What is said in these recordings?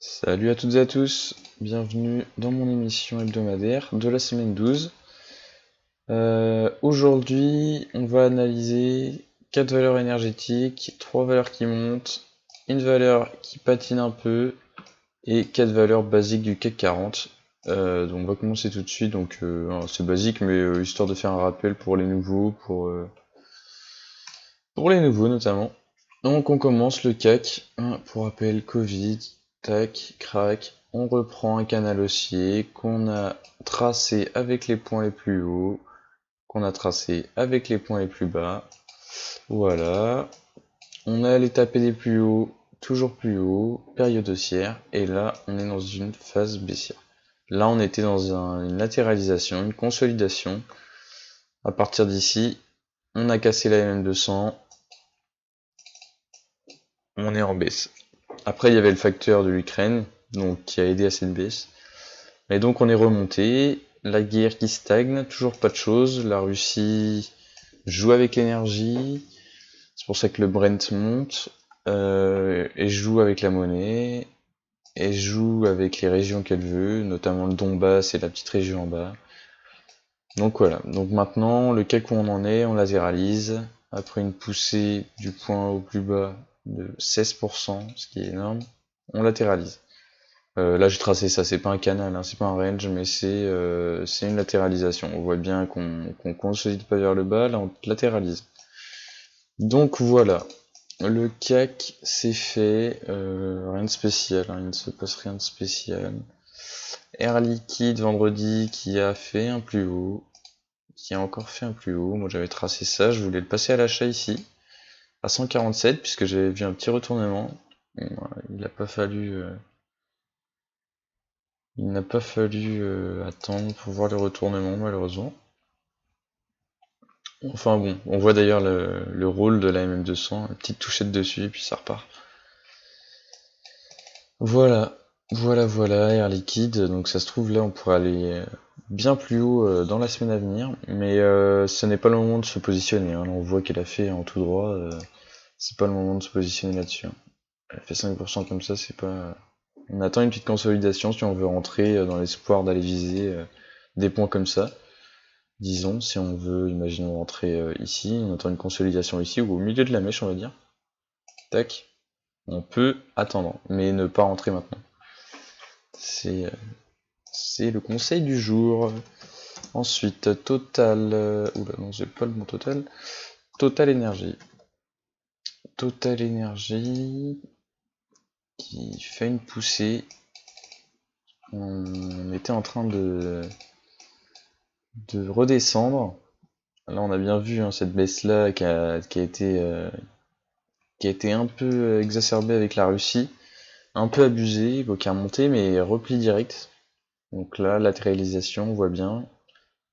Salut à toutes et à tous, bienvenue dans mon émission hebdomadaire de la semaine 12. Aujourd'hui, on va analyser 4 valeurs énergétiques, 3 valeurs qui montent, une valeur qui patine un peu et 4 valeurs basiques du CAC 40. Donc on va commencer tout de suite, donc c'est basique mais histoire de faire un rappel pour les nouveaux, pour les nouveaux notamment. Donc on commence le CAC, pour rappel Covid, tac, crac, on reprend un canal haussier qu'on a tracé avec les points les plus hauts, qu'on a tracé avec les points les plus bas. Voilà, on est allé taper des plus hauts, toujours plus haut, période haussière, et là on est dans une phase baissière. Là on était dans une latéralisation, une consolidation. À partir d'ici, on a cassé la MM200, on est en baisse. Après, il y avait le facteur de l'Ukraine, donc qui a aidé à cette baisse. Et donc, on est remonté. La guerre qui stagne, toujours pas de choses. La Russie joue avec l'énergie. C'est pour ça que le Brent monte. Et joue avec la monnaie. Et joue avec les régions qu'elle veut, notamment le Donbass et la petite région en bas. Donc voilà. Donc maintenant, le CAC où on en est, on latéralise. Après une poussée du point au plus bas de 16%, ce qui est énorme, on latéralise. Là j'ai tracé ça, c'est pas un canal, hein, c'est pas un range, mais c'est une latéralisation. On voit bien qu'on consolide pas vers le bas, là on latéralise. Donc voilà, le CAC c'est fait, rien de spécial, hein, il ne se passe rien de spécial. Air Liquide vendredi qui a fait un plus haut, qui a encore fait un plus haut. Moi j'avais tracé ça, je voulais le passer à l'achat ici, à 147, puisque j'avais vu un petit retournement. Il n'a pas fallu... Il n'a pas fallu attendre pour voir le retournement, malheureusement. Enfin bon, on voit d'ailleurs le rôle de la MM200, une petite touchette dessus et puis ça repart. Voilà, voilà, Air Liquide. Donc ça se trouve là, on pourrait aller bien plus haut dans la semaine à venir, mais ce n'est pas le moment de se positionner. Hein. Là, on voit qu'elle a fait en tout droit, c'est pas le moment de se positionner là-dessus. Hein. Elle fait 5% comme ça, c'est pas. On attend une petite consolidation si on veut rentrer dans l'espoir d'aller viser des points comme ça. Disons, si on veut, imaginons rentrer ici, on attend une consolidation ici, ou au milieu de la mèche, on va dire. Tac. On peut attendre, mais ne pas rentrer maintenant. C'est le conseil du jour. Ensuite, Total... oula, non, j'ai pas le bon Total. Total Énergie. Total Énergie qui fait une poussée. On était en train de redescendre. Là, on a bien vu hein, cette baisse-là qui a été un peu exacerbée avec la Russie, un peu abusée, qui a monté, mais repli direct. Donc là, latéralisation, on voit bien.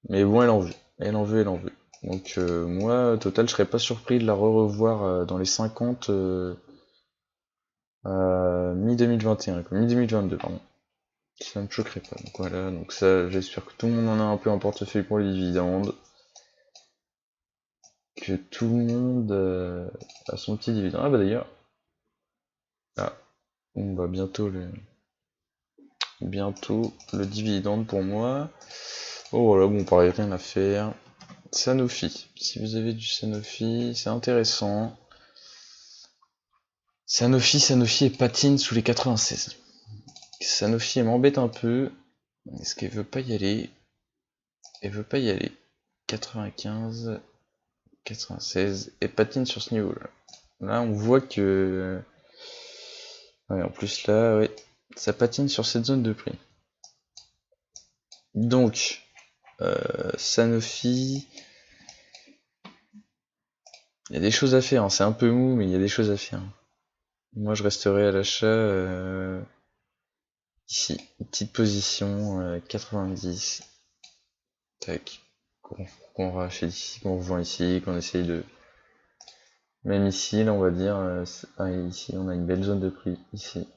Mais bon, elle en veut. Elle en veut, elle en veut. Donc moi, total, je serais pas surpris de la revoir dans les 50 mi-2021, mi-2022, pardon. Ça me choquerait pas. Donc voilà, donc ça, j'espère que tout le monde en a un peu un portefeuille pour les dividendes. Que tout le monde a son petit dividende. Ah bah d'ailleurs, ah, on va bientôt le dividende pour moi. Oh voilà, bon, pareil, rien à faire. Sanofi. Si vous avez du Sanofi, c'est intéressant. Sanofi et patine sous les 96. Sanofi elle m'embête un peu. Est-ce qu'elle veut pas y aller? Elle veut pas y aller. 95, 96 et patine sur ce niveau-là. Là, on voit que... Ouais, en plus là, ouais, ça patine sur cette zone de prix. Donc, Sanofi, il y a des choses à faire, hein. C'est un peu mou, mais il y a des choses à faire. Moi, je resterai à l'achat ici, une petite position 90. Tac, qu'on rachète ici, qu'on revend ici, qu'on essaye de... Même ici, là, on va dire, ici, on a une belle zone de prix, ici.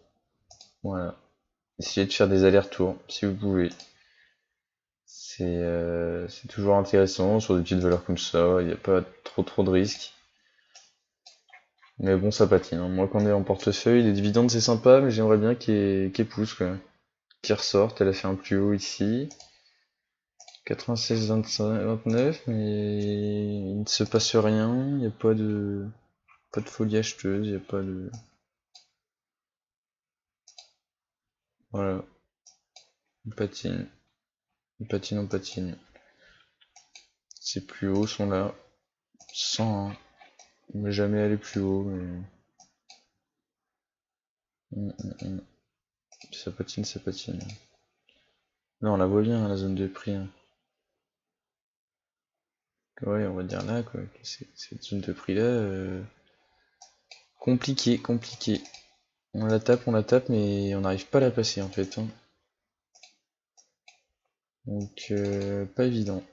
Voilà. Essayez de faire des allers-retours, si vous pouvez. C'est toujours intéressant sur des petites valeurs comme ça, il n'y a pas trop de risques. Mais bon, ça patine, hein. Moi, quand on est en portefeuille, les dividendes c'est sympa, mais j'aimerais bien qu'elle pousse, quoi. Qu'elle ressorte, elle a fait un plus haut ici. 96, 25, 29, mais il ne se passe rien, il n'y a pas de folie acheteuse, il n'y a pas de... Voilà, on patine, on patine. Ces plus hauts sont là, 101. On va jamais aller plus haut, mais... Mm. Ça patine, ça patine. Non, on la voit bien, la zone de prix, hein. Ouais, on va dire là, quoi. Cette zone de prix là, compliqué, compliqué. On la tape, mais on n'arrive pas à la passer en fait, hein. Donc, pas évident.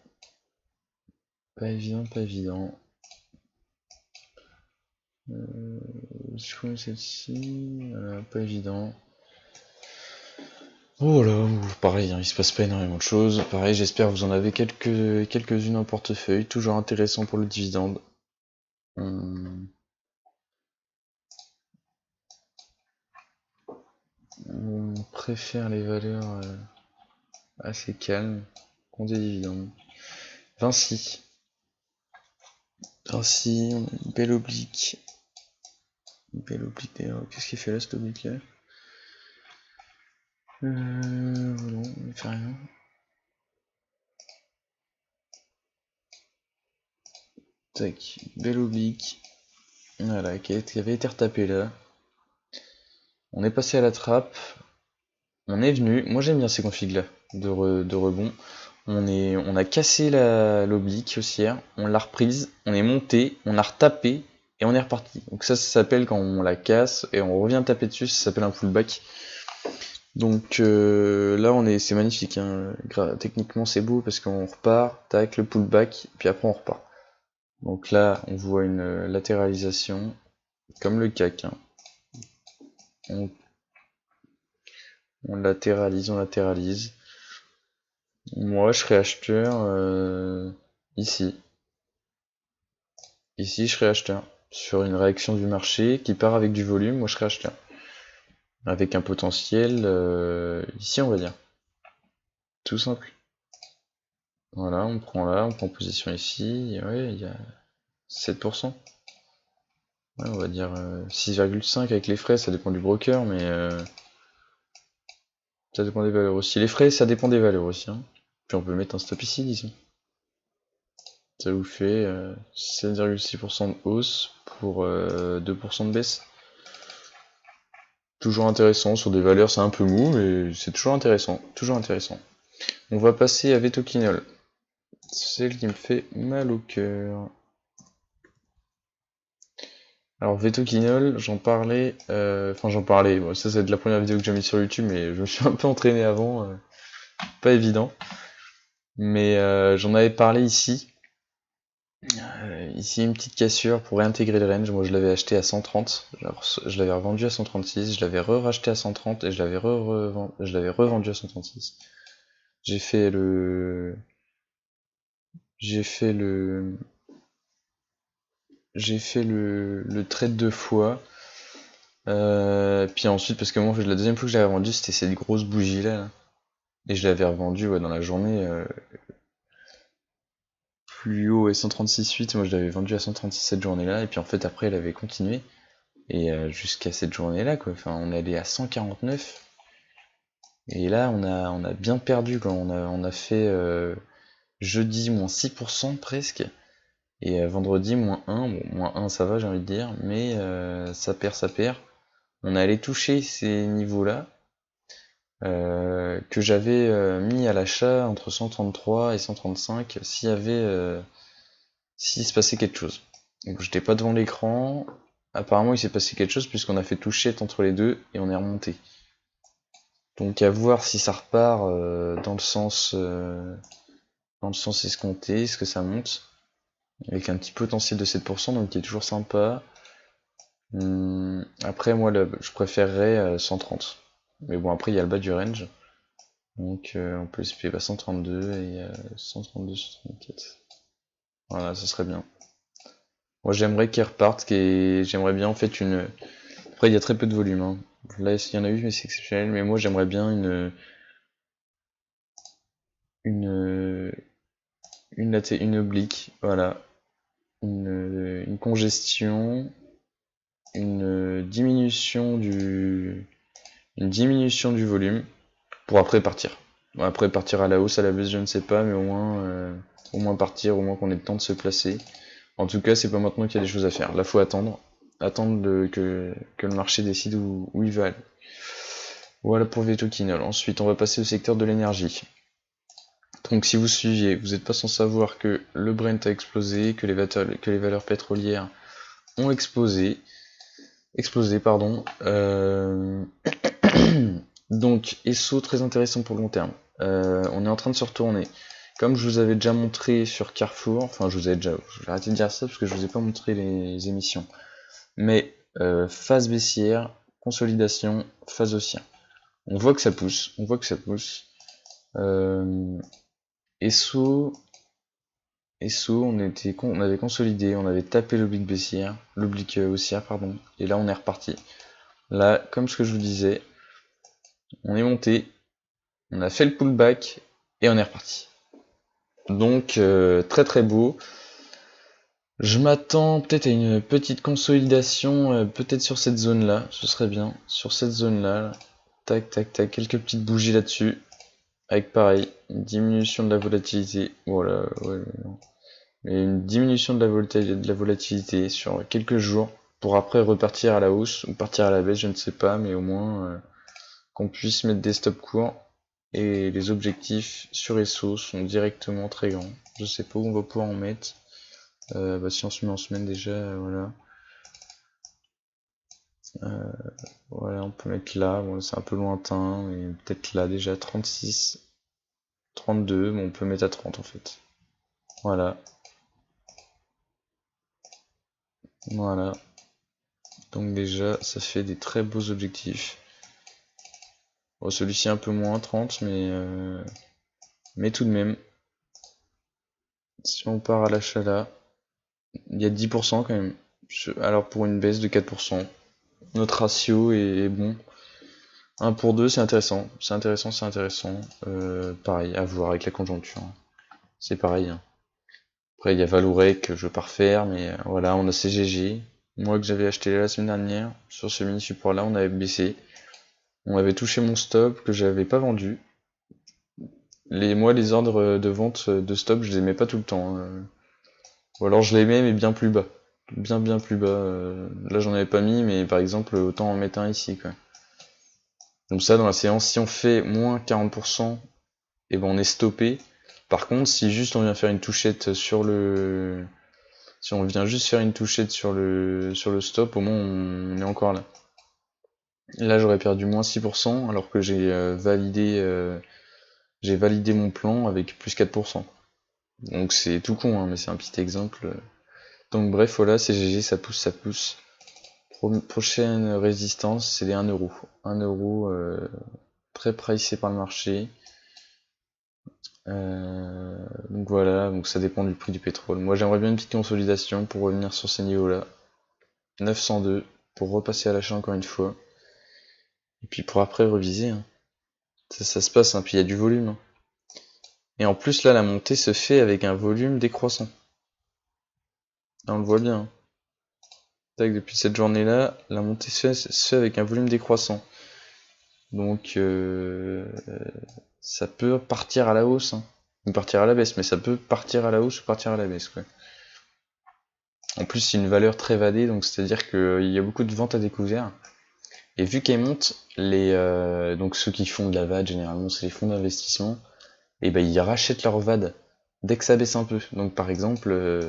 Pas évident, pas évident. Je connais celle-ci, pas évident. Oh là, pareil, hein, il se passe pas énormément de choses. Pareil, j'espère que vous en avez quelques-unes en portefeuille, toujours intéressant pour le dividende. On préfère les valeurs assez calmes qu'ont des dividendes. Vinci. Vinci, on a une belle oblique. Une belle oblique d'ailleurs. Qu'est-ce qu'il fait là, cette oblique là? Non, il fait rien. Tac, belle oblique. Voilà, qui avait été retapée là. On est passé à la trappe. On est venu. Moi j'aime bien ces configs là de rebond. On a cassé l'oblique haussière, on l'a reprise, on est monté, on a retapé et on est reparti. Donc ça s'appelle quand on la casse et on revient taper dessus, ça s'appelle un pullback. Donc là c'est magnifique, hein. Techniquement c'est beau parce qu'on repart, tac le pullback, puis après on repart. Donc là on voit une latéralisation, comme le CAC, hein. On latéralise, on latéralise. Moi je serais acheteur ici. Ici je serais acheteur. Sur une réaction du marché qui part avec du volume, moi je serais acheteur. Avec un potentiel ici on va dire. Tout simple. Voilà, on prend là, on prend position ici, et ouais, il y a 7%. Ouais, on va dire 6,5 avec les frais, ça dépend du broker, mais ça dépend des valeurs aussi. Les frais, ça dépend des valeurs aussi, hein. Puis on peut mettre un stop ici, disons. Ça vous fait 7,6% de hausse pour 2% de baisse. Toujours intéressant, sur des valeurs c'est un peu mou, mais c'est toujours intéressant, toujours intéressant. On va passer à Vetoquinol. C'est celle qui me fait mal au cœur. Alors Vetoquinol, j'en parlais, bon, ça c'est de la première vidéo que j'ai mis sur YouTube, mais je me suis un peu entraîné avant, pas évident. Mais j'en avais parlé ici. Ici une petite cassure pour réintégrer le range, moi je l'avais acheté à 130, je l'avais revendu à 136, je l'avais re-racheté à 130 et je l'avais revendu à 136. J'ai fait le... J'ai fait le... J'ai fait le trade 2 fois. Puis ensuite, parce que moi, la deuxième fois que je l'avais vendu, c'était cette grosse bougie là. Et je l'avais revendu dans la journée plus haut et 136,8. Moi, je l'avais vendu à 136 cette journée là. Et puis en fait, après, elle avait continué. Et jusqu'à cette journée là, quoi. Enfin, on allait à 149. Et là, on a bien perdu quand on a fait jeudi moins 6% presque. Et vendredi moins 1. Bon, moins 1 ça va, j'ai envie de dire. Mais ça perd, ça perd. On allait toucher ces niveaux-là que j'avais mis à l'achat entre 133 et 135 s'il se passait quelque chose. Donc j'étais pas devant l'écran. Apparemment il s'est passé quelque chose puisqu'on a fait toucher entre les deux et on est remonté. Donc à voir si ça repart dans le sens escompté, est-ce que ça monte avec un petit potentiel de 7% donc qui est toujours sympa. Après moi je préférerais 130. Mais bon après il y a le bas du range. Donc on peut espérer 132 et 132, 134. Voilà, ça serait bien. Moi j'aimerais qu'ils repartent, j'aimerais bien en fait une... Après il y a très peu de volume, hein. Là il y en a eu mais c'est exceptionnel, mais moi j'aimerais bien une, une oblique, voilà. Une congestion, une diminution du volume, pour après partir. Bon, après partir à la hausse, à la baisse, je ne sais pas, mais au moins partir, au moins qu'on ait le temps de se placer. En tout cas, c'est pas maintenant qu'il y a des choses à faire. Là, faut attendre. Que le marché décide où il va aller. Voilà pour Vetoquinol. Ensuite, on va passer au secteur de l'énergie. Donc, si vous suiviez, vous n'êtes pas sans savoir que le Brent a explosé, que les valeurs pétrolières ont explosé. Pardon. Donc, ESSO, très intéressant pour le long terme. On est en train de se retourner. Comme je vous avais déjà montré sur Carrefour, enfin je vais arrêter de dire ça parce que je vous ai pas montré les émissions. Mais phase baissière, consolidation, phase haussière. On voit que ça pousse, ESSO, on avait consolidé, on avait tapé l'oblique baissière, l'oblique haussière, pardon, et là on est reparti. Là, comme ce que je vous disais, on est monté, on a fait le pullback et on est reparti. Donc très très beau. Je m'attends peut-être à une petite consolidation, peut-être sur cette zone là, ce serait bien. Sur cette zone là, tac tac tac, quelques petites bougies là-dessus. Avec pareil, une diminution de la volatilité. Voilà, ouais, non. Mais une diminution de la volatilité sur quelques jours pour après repartir à la hausse ou partir à la baisse, je ne sais pas, mais au moins qu'on puisse mettre des stops courts. Et les objectifs sur ESSO sont directement très grands. Je sais pas où on va pouvoir en mettre. Bah si on se met en semaine déjà, voilà. Voilà, on peut mettre là, bon, c'est un peu lointain, mais peut-être là déjà, 36, 32, bon, on peut mettre à 30 en fait. Voilà. Voilà. Donc déjà, ça fait des très beaux objectifs. Bon, celui-ci un peu moins, 30, mais tout de même. Si on part à l'achat là, il y a 10% quand même. Alors pour une baisse de 4%, notre ratio est bon. 1 pour 2, c'est intéressant. C'est intéressant, c'est intéressant. Pareil, à voir avec la conjoncture. C'est pareil, hein. Après, il y a Valourec que je veux pas refaire, mais voilà, on a CGG. Moi que j'avais acheté la semaine dernière, sur ce mini support là, on avait baissé. On avait touché mon stop que j'avais pas vendu. Moi, les ordres de vente de stop, je les aimais pas tout le temps, hein. Ou alors je les mets, mais bien plus bas. Bien plus bas. Là, j'en avais pas mis, mais par exemple, autant en mettre un ici, quoi. Donc ça, dans la séance, si on fait moins 40%, et ben on est stoppé. Par contre, si juste on vient faire une touchette sur le... Si on vient juste faire une touchette sur le stop, au moins on est encore là. Là, j'aurais perdu moins 6%, alors que j'ai validé mon plan avec plus 4%. Donc c'est tout con, hein, mais c'est un petit exemple. Donc bref, voilà, c'est GG, ça pousse, ça pousse. Prochaine résistance, c'est les 1€. 1€, très pricé par le marché. Donc voilà, donc ça dépend du prix du pétrole. Moi j'aimerais bien une petite consolidation pour revenir sur ces niveaux-là. 902, pour repasser à l'achat encore une fois. Et puis pour après reviser, hein. Ça se passe, hein, puis il y a du volume, hein. Et en plus là, la montée se fait avec un volume décroissant. Là on le voit bien, hein. Tac, depuis cette journée-là, la montée se fait avec un volume décroissant. Donc ça peut partir à la hausse, hein. Ou partir à la baisse, mais ça peut partir à la hausse ou partir à la baisse, quoi. En plus, c'est une valeur très vadée, donc c'est-à-dire qu'il y a beaucoup de ventes à découvert. Et vu qu'elle monte, donc ceux qui font de la VAD, généralement, c'est les fonds d'investissement, et ben ils rachètent leur VAD dès que ça baisse un peu. Donc par exemple,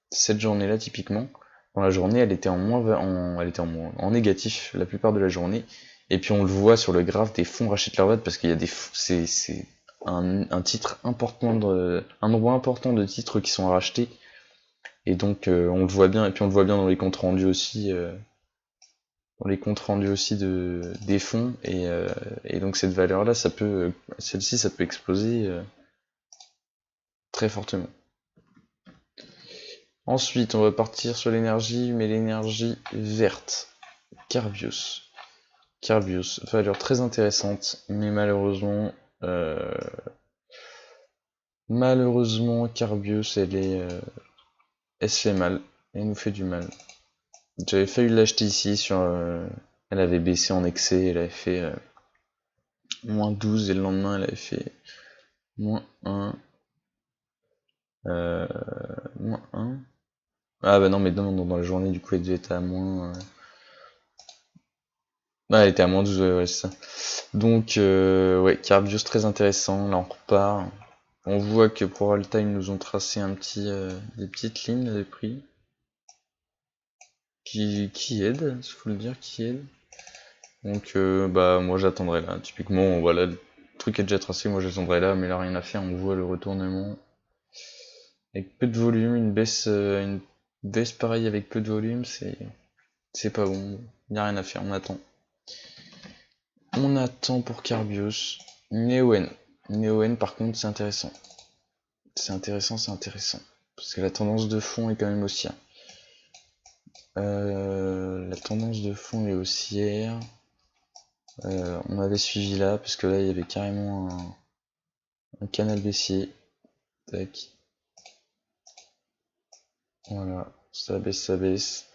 cette journée-là, typiquement, dans la journée, elle était en négatif la plupart de la journée. Et puis on le voit sur le graphe, des fonds rachètent leur VAD parce qu'il y a c'est un titre important, un nombre important de titres qui sont rachetés. Et donc on le voit bien, et puis on le voit bien dans les comptes rendus aussi, des fonds, et donc cette valeur-là, celle-ci, ça peut exploser très fortement. Ensuite, on va partir sur l'énergie, mais l'énergie verte. Carbios. Carbios, valeur très intéressante, mais malheureusement, Carbios, elle se fait mal, elle nous fait du mal. J'avais failli l'acheter ici sur, elle avait baissé en excès, elle avait fait moins 12 et le lendemain elle avait fait moins 1, moins 1. Ah bah non, mais non, dans la journée du coup elle devait être à moins. Ah, elle était à moins 12, ouais, c'est ça. Donc, ouais, Carbios très intéressant, là on repart. On voit que pour Alta, ils nous ont tracé des petites lignes de prix qui aident, il faut le dire, qui aident. Donc, bah, moi j'attendrai là. Typiquement, voilà, le truc est déjà tracé, moi j'attendrai là, mais là rien à faire, on voit le retournement. Avec peu de volume, une baisse pareille avec peu de volume, c'est pas bon. Y a rien à faire, on attend. On attend pour Carbios. Neoen. Neoen, par contre, c'est intéressant. C'est intéressant. Parce que la tendance de fond est quand même haussière. La tendance de fond est haussière. On avait suivi là, parce que là, il y avait carrément un canal baissier. Tac. Voilà. Ça baisse.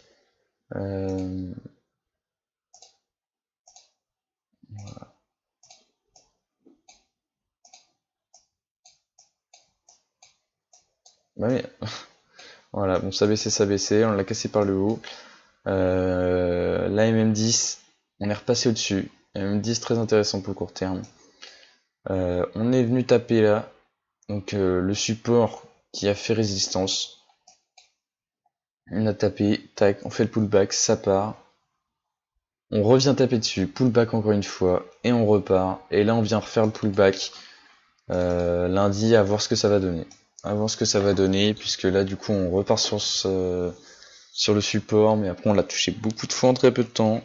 Voilà. Bah oui. Voilà, bon, ça baissait, on l'a cassé par le haut. La MM10, on est repassé au-dessus. MM10 très intéressant pour le court terme. On est venu taper là, donc le support qui a fait résistance. On a tapé, tac, on fait le pullback, ça part. On revient taper dessus, pullback encore une fois, et on repart. Et là on vient refaire le pullback lundi à voir ce que ça va donner. À voir ce que ça va donner, puisque là du coup on repart sur le support, mais après on l'a touché beaucoup de fois en très peu de temps.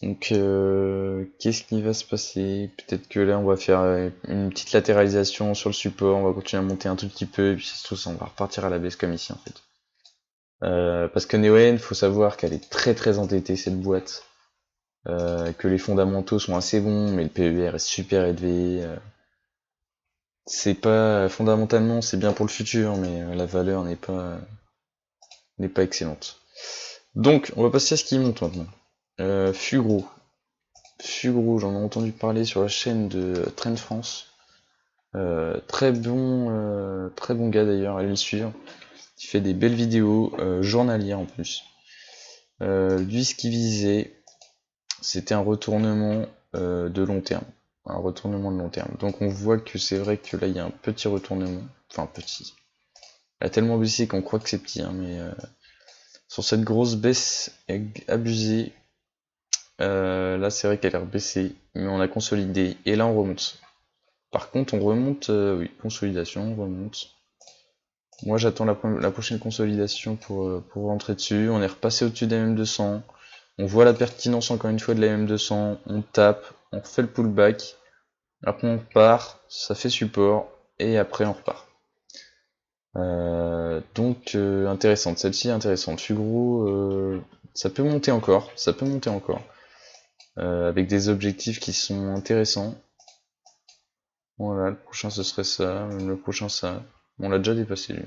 Donc qu'est-ce qui va se passer? Peut-être que là on va faire une petite latéralisation sur le support, on va continuer à monter un tout petit peu, et puis c'est tout ça, on va repartir à la baisse comme ici en fait. Parce que Neoen, faut savoir qu'elle est très endettée cette boîte, que les fondamentaux sont assez bons, mais le PER est super élevé. C'est pas fondamentalement c'est bien pour le futur, mais la valeur n'est pas excellente. Donc on va passer à ce qui monte maintenant. Fugro. Fugro, j'en ai entendu parler sur la chaîne de Trend France. Très bon gars d'ailleurs, allez le suivre. Il fait des belles vidéos journalières en plus. Lui, ce qu'il visait, c'était un retournement de long terme. Un retournement de long terme. Donc on voit que c'est vrai que là, il y a un petit retournement. Enfin, petit. Elle a tellement baissé qu'on croit que c'est petit, hein, mais sur cette grosse baisse abusée, là, c'est vrai qu'elle a rebaissé, mais on a consolidé. Et là, on remonte. Par contre, on remonte, oui, consolidation, on remonte. Moi, j'attends la prochaine consolidation pour rentrer dessus. On est repassé au-dessus de la MM200. On voit la pertinence encore une fois de la MM200. On tape, on fait le pullback. Après, on repart, ça fait support. Et après, on repart. Donc, intéressante. Celle-ci est intéressante. Fugro, ça peut monter encore. Ça peut monter encore. Avec des objectifs qui sont intéressants. Voilà, le prochain ce serait ça, le prochain ça. On l'a déjà dépassé lui.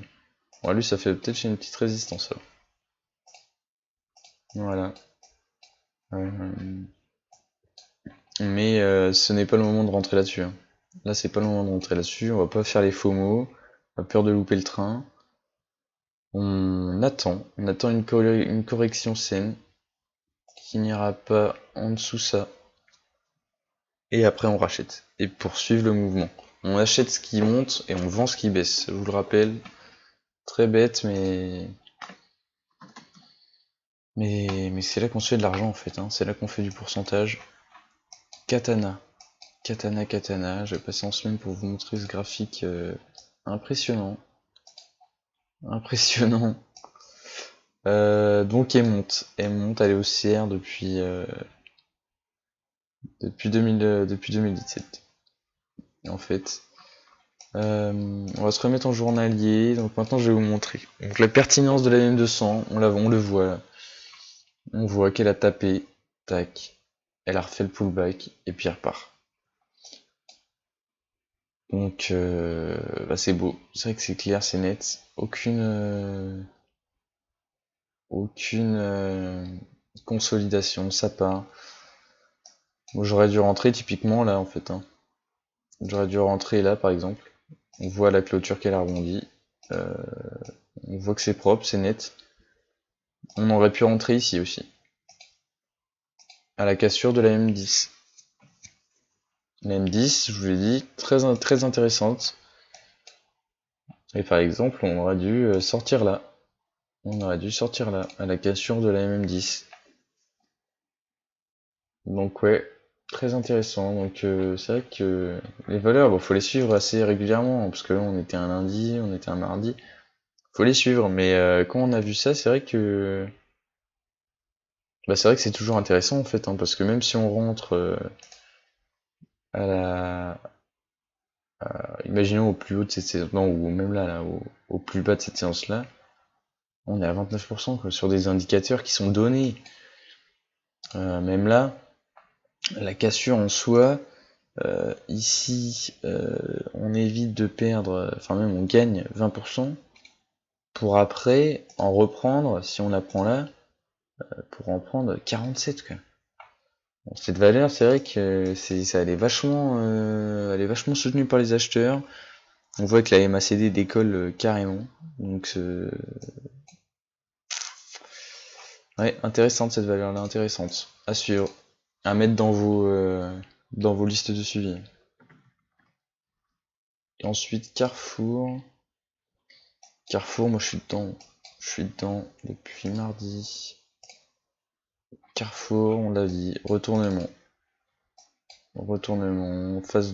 Bon, lui ça fait peut-être une petite résistance là. Voilà. Mais ce n'est pas le moment de rentrer là-dessus. Hein. Là c'est pas le moment de rentrer là-dessus, on va pas faire les faux mots, on a peur de louper le train. On attend une correction saine qui n'ira pas en dessous ça. Et après on rachète. Et pour suivre le mouvement. On achète ce qui monte et on vend ce qui baisse. Je vous le rappelle. Très bête, mais c'est là qu'on se fait de l'argent en fait, hein. C'est là qu'on fait du pourcentage. Katana. Katana. Je vais passer en semaine pour vous montrer ce graphique impressionnant. Donc elle monte, elle est haussière depuis 2017. En fait. On va se remettre en journalier. Donc maintenant je vais vous montrer. Donc la pertinence de la M200, on le voit là. On voit qu'elle a tapé, tac, elle a refait le pullback et puis elle repart. Donc bah c'est beau, c'est vrai que c'est clair, c'est net, aucune consolidation, ça part. Moi j'aurais dû rentrer typiquement là en fait, hein. J'aurais dû rentrer là par exemple. On voit la clôture qu'elle a rebondi. On voit que c'est propre, c'est net. On aurait pu rentrer ici aussi. À la cassure de la M10. La M10, je vous l'ai dit, très intéressante. Et par exemple, on aurait dû sortir là. On aurait dû sortir là, à la cassure de la MM10. Donc ouais, très intéressant. Donc c'est vrai que les valeurs, bon, faut les suivre assez régulièrement, hein, parce que là on était un lundi, on était un mardi. Faut les suivre, mais quand on a vu ça, c'est vrai que bah, c'est vrai que c'est toujours intéressant en fait, hein, parce que même si on rentre à la imaginons au plus haut de cette séance, non, ou même là, au plus bas de cette séance là, on est à 29% quoi, sur des indicateurs qui sont donnés. Même là, la cassure en soi, ici, on évite de perdre, enfin même on gagne 20%, pour après en reprendre, si on la prend là, pour en prendre 47 quoi. Bon, cette valeur, c'est vrai que elle est vachement soutenue par les acheteurs. On voit que la MACD décolle carrément, donc ouais, intéressante cette valeur-là, intéressante, à suivre, à mettre dans vos listes de suivi. Et ensuite Carrefour. Carrefour, moi je suis dedans depuis mardi. Carrefour, on l'a dit, retournement, phase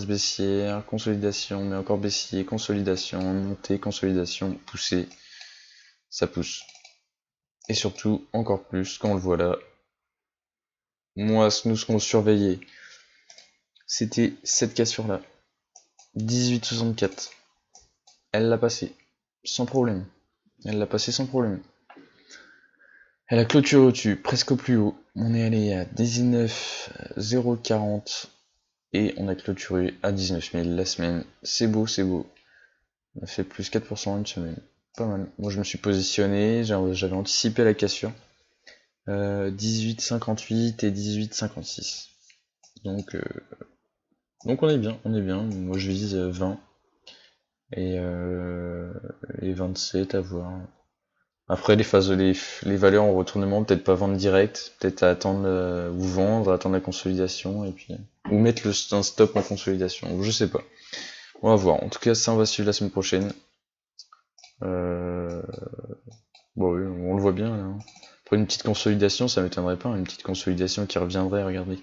baissière, consolidation, mais encore baissier, consolidation, montée, consolidation, poussée, ça pousse. Et surtout, encore plus, quand on le voit là, moi, nous ce qu'on surveillait, c'était cette cassure là, 18,64. Elle l'a passé, sans problème. Elle l'a passé sans problème. Elle a clôturé au-dessus, presque au plus haut. On est allé à 19,040 et on a clôturé à 19 000 la semaine. C'est beau, c'est beau. On a fait plus 4% en une semaine. Pas mal. Moi je me suis positionné, j'avais anticipé la cassure. 18,58 et 18,56. Donc on est bien, on est bien. Moi je vise 20 et 27 à voir. Après les valeurs en retournement, peut-être pas vendre direct, peut-être attendre ou vendre, attendre la consolidation et puis ou mettre un stop en consolidation, je sais pas. On va voir. En tout cas, ça on va suivre la semaine prochaine. Bon oui, on le voit bien là, hein. Après une petite consolidation, ça m'étonnerait pas, une petite consolidation qui reviendrait, regardez,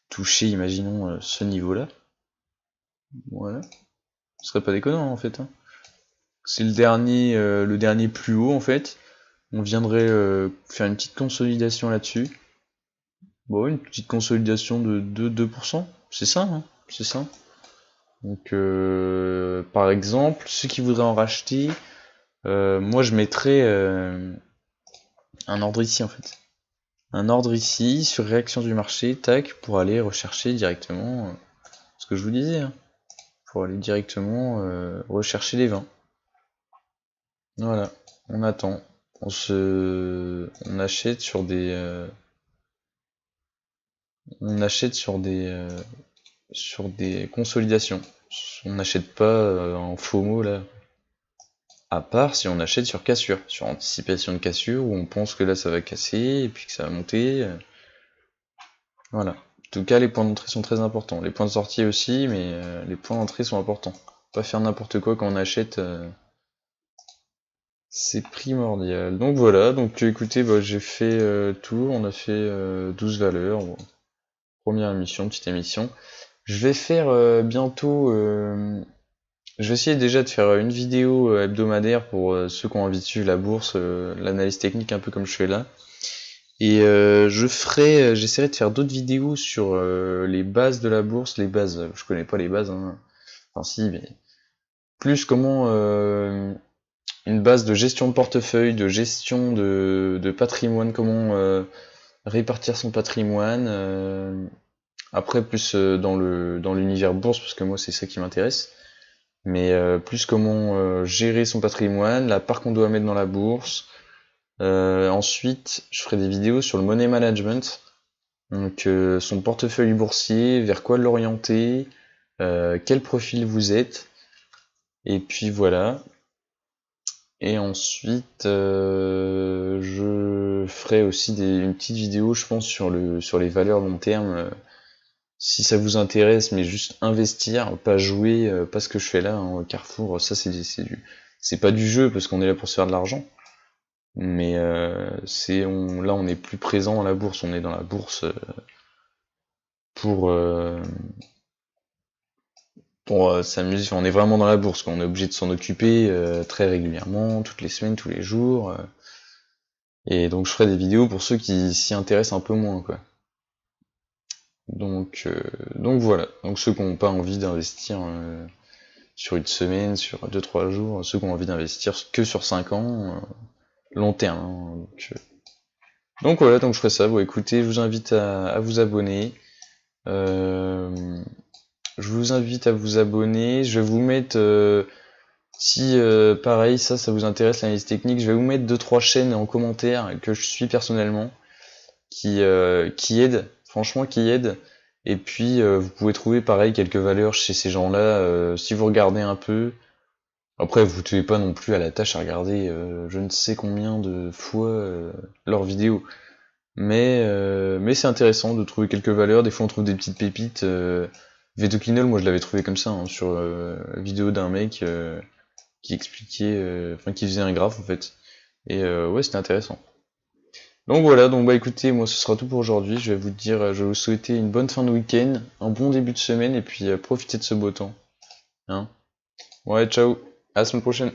toucher, imaginons ce niveau-là. Voilà, ce serait pas déconnant en fait, hein. C'est le dernier plus haut en fait. On viendrait faire une petite consolidation là-dessus. Bon, une petite consolidation de 2%, c'est ça, hein, c'est ça. Donc, par exemple, ceux qui voudraient en racheter, moi je mettrais un ordre ici en fait. Un ordre ici, sur réaction du marché, tac, pour aller rechercher directement ce que je vous disais, hein, pour aller directement rechercher les 20. Voilà, on attend. On achète sur des sur des consolidations. On n'achète pas en FOMO là. À part si on achète sur cassure, sur anticipation de cassure, où on pense que là ça va casser et puis que ça va monter. Voilà. En tout cas, les points d'entrée sont très importants. Les points de sortie aussi, mais les points d'entrée sont importants. Pas faire n'importe quoi quand on achète. C'est primordial. Donc voilà, donc écoutez, bah, j'ai fait tout, on a fait 12 valeurs. Bon. Première émission, petite émission. Je vais faire bientôt. Je vais essayer déjà de faire une vidéo hebdomadaire pour ceux qui ont envie de suivre la bourse, l'analyse technique un peu comme je fais là. Et j'essaierai de faire d'autres vidéos sur les bases de la bourse, les bases, je connais pas les bases, hein. Enfin si, mais plus comment une base de gestion de portefeuille, de gestion de patrimoine, comment répartir son patrimoine. Après, plus dans l'univers bourse, parce que moi c'est ça qui m'intéresse. Mais plus comment gérer son patrimoine, la part qu'on doit mettre dans la bourse. Ensuite, je ferai des vidéos sur le money management. Donc son portefeuille boursier, vers quoi l'orienter, quel profil vous êtes. Et puis voilà. Et ensuite, je ferai aussi une petite vidéo, je pense, sur les valeurs long terme. Si ça vous intéresse, mais juste investir, pas jouer, pas ce que je fais là, hein, au Carrefour, ça c'est pas du jeu parce qu'on est là pour se faire de l'argent. Mais là on est plus présent à la bourse, on est dans la bourse pour euh, pour s'amuser. Enfin, on est vraiment dans la bourse, quoi. On est obligé de s'en occuper très régulièrement, toutes les semaines, tous les jours. Et donc je ferai des vidéos pour ceux qui s'y intéressent un peu moins, quoi. Donc voilà. Donc ceux qui n'ont pas envie d'investir sur une semaine, sur 2-3 jours, ceux qui ont envie d'investir que sur 5 ans, long terme, hein. Donc voilà, donc je ferai ça. Bon écoutez, je vous invite à vous abonner. Je vous invite à vous abonner. Je vais vous mettre, si pareil, ça vous intéresse l'analyse technique, je vais vous mettre 2-3 chaînes en commentaire que je suis personnellement, qui aident, franchement qui aident. Et puis vous pouvez trouver pareil quelques valeurs chez ces gens-là, si vous regardez un peu. Après vous ne tuez pas non plus à la tâche à regarder je ne sais combien de fois leurs vidéos. Mais c'est intéressant de trouver quelques valeurs, des fois on trouve des petites pépites. Vetoquinol, moi je l'avais trouvé comme ça, hein, sur la vidéo d'un mec qui expliquait, enfin qui faisait un graphe en fait. Et ouais, c'était intéressant. Donc voilà, donc bah écoutez, moi ce sera tout pour aujourd'hui. Je vais vous dire, je vais vous souhaiter une bonne fin de week-end, un bon début de semaine, et puis profitez de ce beau temps. Hein. Ouais, ciao, à la semaine prochaine.